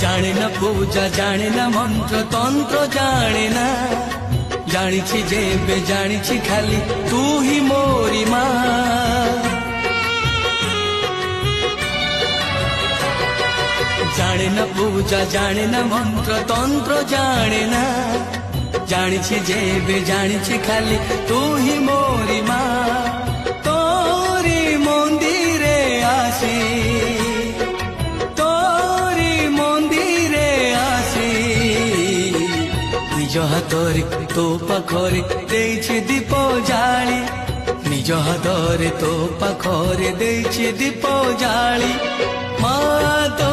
জানে না পূজা জানে না মন্ত্র তন্ত্র জানে না, জানিছি যেবে জানিছি খালি তুই মোরি মা। জানে না পূজা জানে না মন্ত্র তন্ত্র জানে না, জানিছি যেবে জানিছি খালি তুই মোরি মা। তোরি মন্দিরে আসি, তোরি মন্দিরে আসি, নিজ হাতরে তো পাখরে ଦେଇଛି দীপ জাଳି, নিজ হাতরে তো পাখরে ଦେଇଛି দীপ জাଳି। মা তো